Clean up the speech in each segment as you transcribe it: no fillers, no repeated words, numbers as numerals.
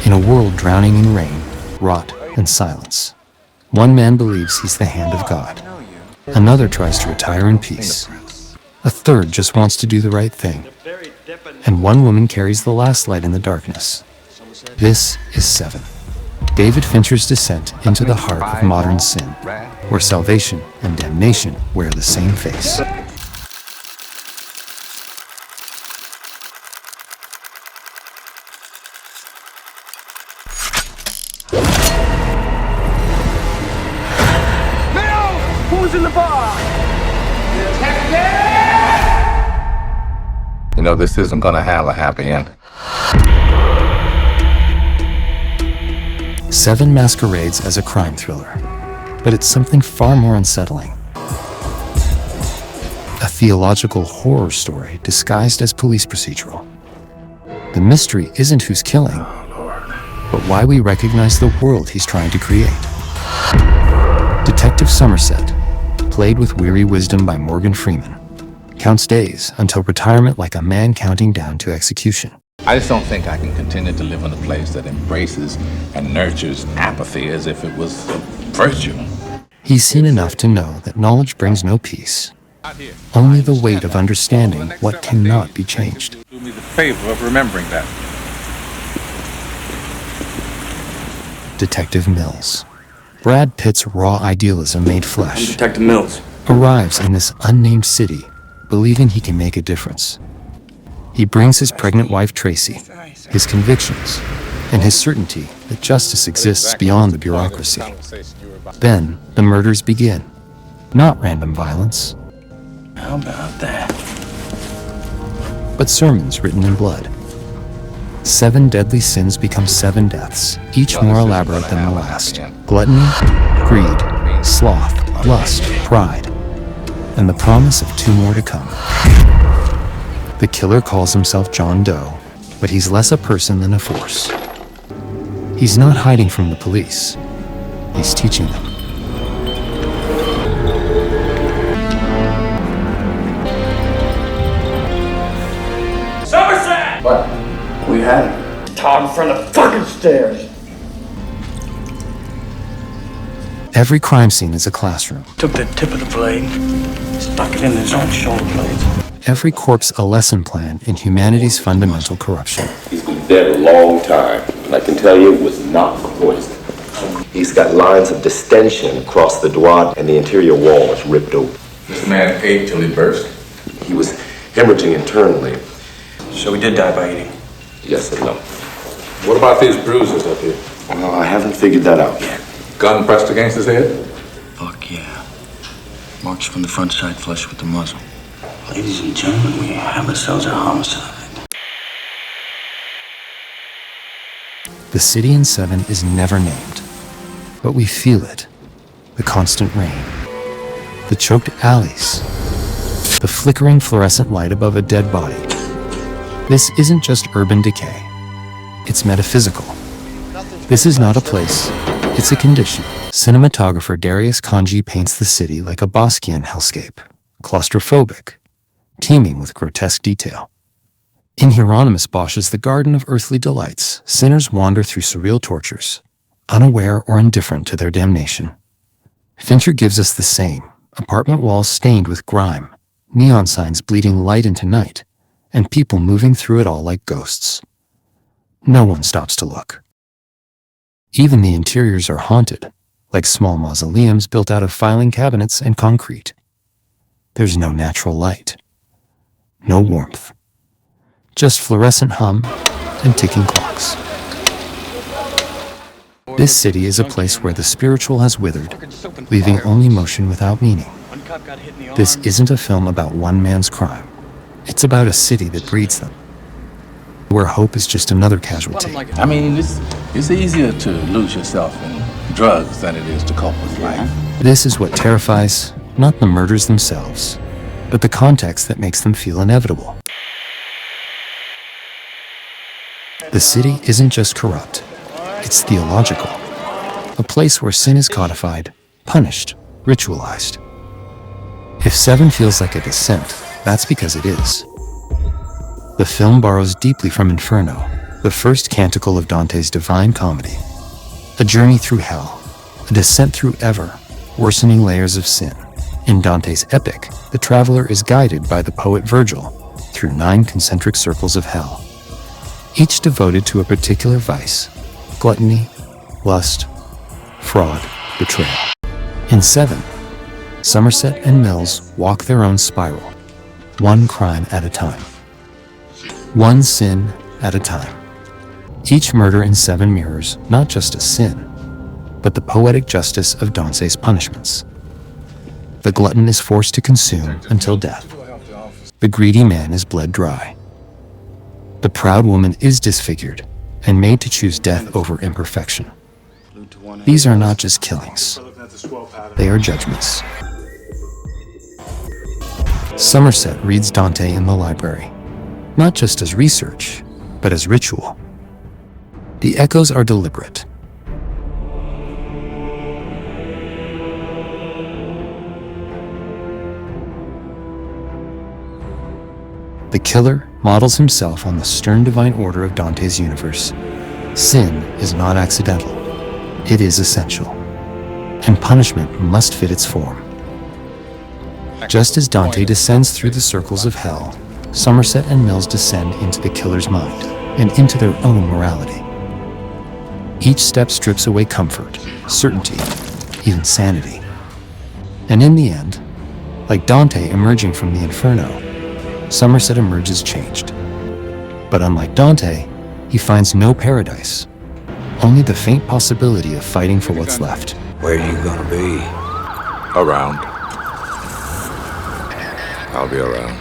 In a world drowning in rain, rot, and silence, one man believes he's the hand of God. Another tries to retire in peace. A third just wants to do the right thing. And one woman carries the last light in the darkness. This is Seven, David Fincher's descent into the heart of modern sin, where salvation and damnation wear the same face. Who's in the bar? You know, this isn't gonna have a happy end. Seven masquerades as a crime thriller, but it's something far more unsettling. A theological horror story disguised as police procedural. The mystery isn't who's killing, but why we recognize the world he's trying to create. Detective Somerset, played with weary wisdom by Morgan Freeman, counts days until retirement like a man counting down to execution. I just don't think I can continue to live in a place that embraces and nurtures apathy as if it was a virtue. He's seen enough to know that knowledge brings no peace, only the weight of understanding what cannot be changed. Do me the favor of remembering that. Detective Mills, Brad Pitt's raw idealism made flesh, Detective Mills. arrives in this unnamed city, believing he can make a difference. He brings his pregnant wife Tracy, his convictions, and his certainty that justice exists beyond the bureaucracy. Then, the murders begin. Not random violence, How about that? but sermons written in blood. 7 deadly sins become 7 deaths, each more elaborate than the last. Gluttony, greed, sloth, lust, pride, and the promise of 2 more to come. The killer calls himself John Doe, but he's less a person than a force. He's not hiding from the police. He's teaching them. Somerset! What? We had him. Talk in front of the fucking stairs. Every crime scene is a classroom. Took the tip of the blade, stuck it in his own shoulder blades. Every corpse a lesson plan in humanity's fundamental corruption. He's been dead a long time, and I can tell you it was not poison. He's got lines of distension across the duodenum, and the interior wall is ripped open. This man ate till he burst. He was hemorrhaging internally. So he did die by eating. Yes and no. What about these bruises up here? Well, I haven't figured that out yet. Gun pressed against his head? Fuck yeah. Marks from the front side flush with the muzzle. Ladies and gentlemen, we have ourselves a homicide. The city in Seven is never named, but we feel it. The constant rain, the choked alleys, the flickering fluorescent light above a dead body. This isn't just urban decay. It's metaphysical. This is not a place, it's a condition. Cinematographer Darius Kanji paints the city like a Boschian hellscape, claustrophobic, teeming with grotesque detail. In Hieronymus Bosch's The Garden of Earthly Delights, sinners wander through surreal tortures, unaware or indifferent to their damnation. Fincher gives us the same, apartment walls stained with grime, neon signs bleeding light into night, and people moving through it all like ghosts. No one stops to look. Even the interiors are haunted, like small mausoleums built out of filing cabinets and concrete. There's no natural light, no warmth, just fluorescent hum and ticking clocks. This city is a place where the spiritual has withered, leaving only motion without meaning. This isn't a film about one man's crime. It's about a city that breeds them, where hope is just another casualty. I mean, it's easier to lose yourself in drugs than it is to cope with life. This is what terrifies, not the murders themselves, but the context that makes them feel inevitable. The city isn't just corrupt, it's theological. A place where sin is codified, punished, ritualized. If Seven feels like a descent, that's because it is. The film borrows deeply from Inferno, the first canticle of Dante's Divine Comedy, a journey through hell, a descent through ever worsening layers of sin. In Dante's epic, the traveler is guided by the poet Virgil through 9 concentric circles of hell, each devoted to a particular vice: gluttony, lust, fraud, betrayal. In 7, Somerset and Mills walk their own spiral, one crime at a time, one sin at a time. Each murder in 7 mirrors not just a sin, but the poetic justice of Dante's punishments. The glutton is forced to consume until death. The greedy man is bled dry. The proud woman is disfigured and made to choose death over imperfection. These are not just killings. They are judgments. Somerset reads Dante in the library, not just as research, but as ritual. The echoes are deliberate. The killer models himself on the stern divine order of Dante's universe. Sin is not accidental. It is essential. And punishment must fit its form. Just as Dante descends through the circles of hell, Somerset and Mills descend into the killer's mind and into their own morality. Each step strips away comfort, certainty, even sanity. And in the end, like Dante emerging from the inferno, Somerset emerges changed. But unlike Dante, he finds no paradise, only the faint possibility of fighting for what's left. Where are you gonna be? Around. I'll be around.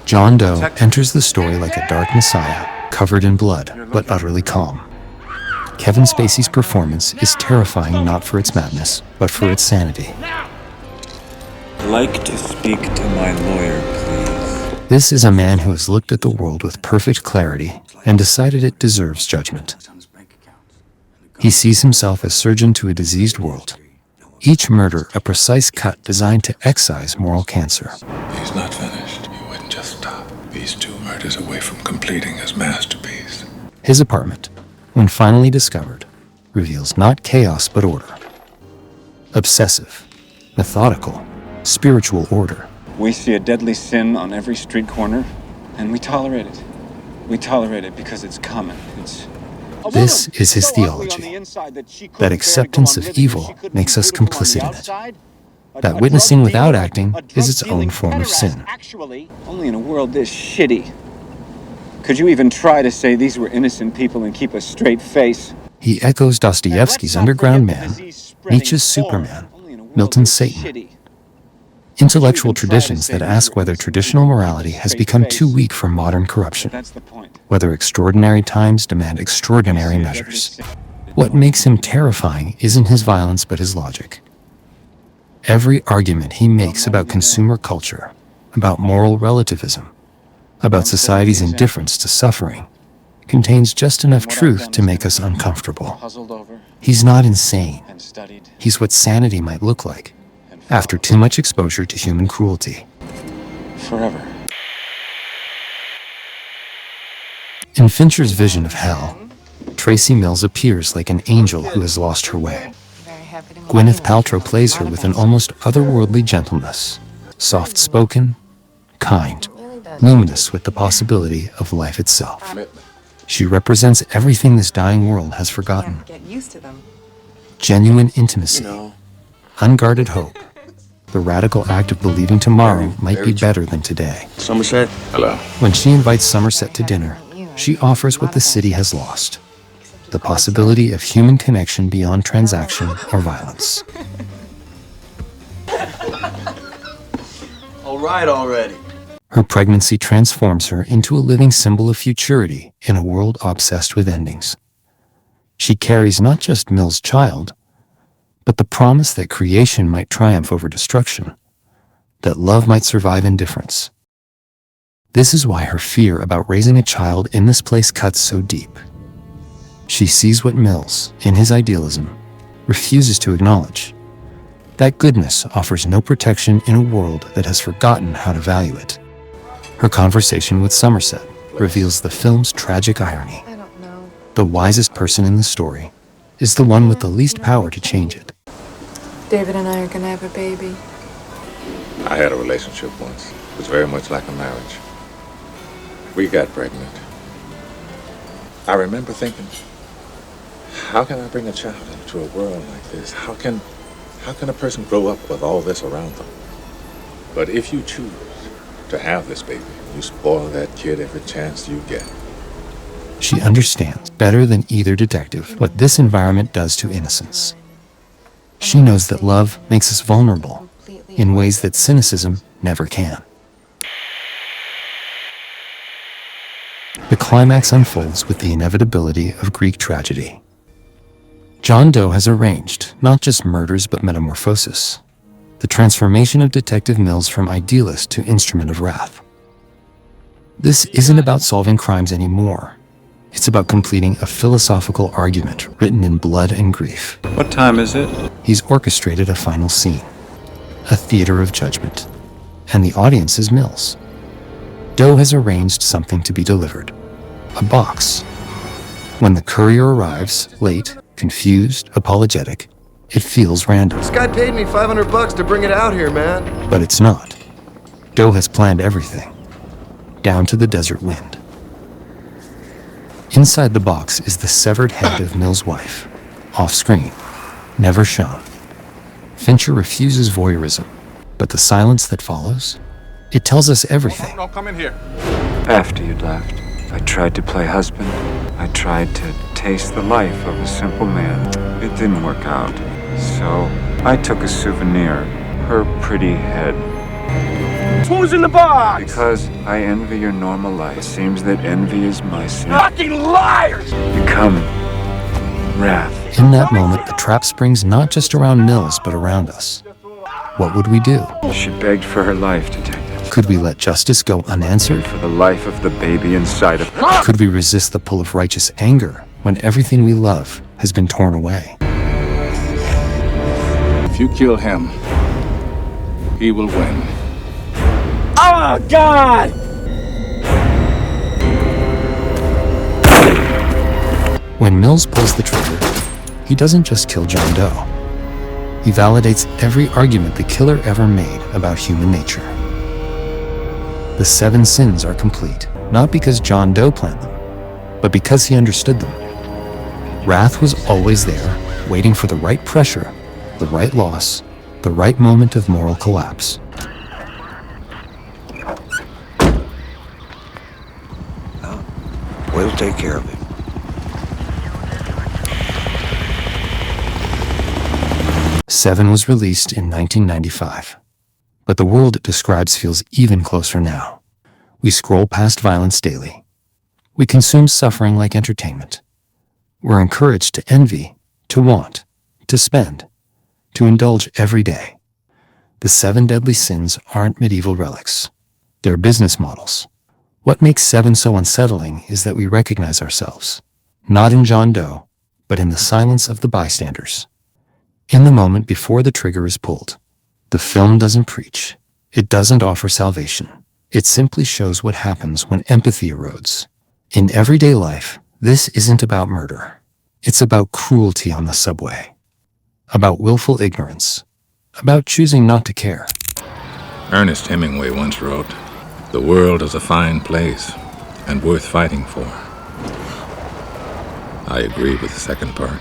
John Doe enters the story like a dark messiah, covered in blood, but utterly calm. Kevin Spacey's performance is terrifying not for its madness, but for its sanity. I'd like to speak to my lawyer, please. This is a man who has looked at the world with perfect clarity and decided it deserves judgment. He sees himself as surgeon to a diseased world. Each murder a precise cut designed to excise moral cancer. He's not finished. He wouldn't just stop. He's 2 murders away from completing his masterpiece. His apartment, when finally discovered, reveals not chaos but order. Obsessive, methodical, spiritual order. We see a deadly sin on every street corner, and we tolerate it. We tolerate it because it's common. This is his theology, that acceptance of evil makes us complicit in it, that witnessing without acting is its own form of sin. Only in a world this shitty could you even try to say these were innocent people and keep a straight face. He echoes Dostoevsky's underground man, Nietzsche's Superman, Milton's Satan. Intellectual traditions that ask whether traditional morality has become too weak for modern corruption, whether extraordinary times demand extraordinary measures. What makes him terrifying isn't his violence but his logic. Every argument he makes about consumer culture, about moral relativism, about society's indifference to suffering, contains just enough truth to make us uncomfortable. He's not insane. He's what sanity might look like after too much exposure to human cruelty. Forever. In Fincher's vision of hell, Tracy Mills appears like an angel who has lost her way. Gwyneth Paltrow plays her with an almost otherworldly gentleness, soft-spoken, kind, luminous with the possibility of life itself. She represents everything this dying world has forgotten. Genuine intimacy, unguarded hope, the radical act of believing tomorrow might be better than today. Somerset? Hello. When she invites Somerset to dinner, she offers what the city has lost: the possibility of human connection beyond transaction or violence. All right already. Her pregnancy transforms her into a living symbol of futurity in a world obsessed with endings. She carries not just Mill's child, but the promise that creation might triumph over destruction, that love might survive indifference. This is why her fear about raising a child in this place cuts so deep. She sees what Mills, in his idealism, refuses to acknowledge: That goodness offers no protection in a world that has forgotten how to value it. Her conversation with Somerset reveals the film's tragic irony. I don't know. The wisest person in the story is the one with the least power to change it. David and I are gonna have a baby. I had a relationship once. It was very much like a marriage. We got pregnant. I remember thinking, how can I bring a child into a world like this? How can a person grow up with all this around them? But if you choose to have this baby, you spoil that kid every chance you get. She understands better than either detective what this environment does to innocence. She knows that love makes us vulnerable in ways that cynicism never can. The climax unfolds with the inevitability of Greek tragedy. John Doe has arranged not just murders but metamorphosis, the transformation of Detective Mills from idealist to instrument of wrath. This isn't about solving crimes anymore. It's about completing a philosophical argument written in blood and grief. What time is it? He's orchestrated a final scene, a theater of judgment, and the audience is Mills. Doe has arranged something to be delivered, a box. When the courier arrives, late, confused, apologetic, it feels random. This guy paid me $500 to bring it out here, man. But it's not. Doe has planned everything, down to the desert wind. Inside the box is the severed head of Mills' wife, off-screen, never shown. Fincher refuses voyeurism, but the silence that follows, it tells us everything. Don't come in here. After you'd left, I tried to play husband. I tried to taste the life of a simple man. It didn't work out. So I took a souvenir, her pretty head. Who's in the box? Because I envy your normal life. It seems that envy is my sin. Fucking liars! Become wrath. In that moment, the trap springs not just around Mills, but around us. What would we do? She begged for her life, detective. Could we let justice go unanswered? For the life of the baby inside of her. Could we resist the pull of righteous anger when everything we love has been torn away? If you kill him, he will win. Oh, God! When Mills pulls the trigger, he doesn't just kill John Doe. He validates every argument the killer ever made about human nature. The 7 sins are complete, not because John Doe planned them, but because he understood them. Wrath was always there, waiting for the right pressure, the right loss, the right moment of moral collapse. We'll take care of it. Seven was released in 1995, but the world it describes feels even closer now. We scroll past violence daily. We consume suffering like entertainment. We're encouraged to envy, to want, to spend, to indulge every day. The 7 deadly sins aren't medieval relics. They're business models. What makes 7 so unsettling is that we recognize ourselves, not in John Doe, but in the silence of the bystanders. In the moment before the trigger is pulled, the film doesn't preach. It doesn't offer salvation. It simply shows what happens when empathy erodes. In everyday life, this isn't about murder. It's about cruelty on the subway, about willful ignorance, about choosing not to care. Ernest Hemingway once wrote, "The world is a fine place and worth fighting for." I agree with the second part.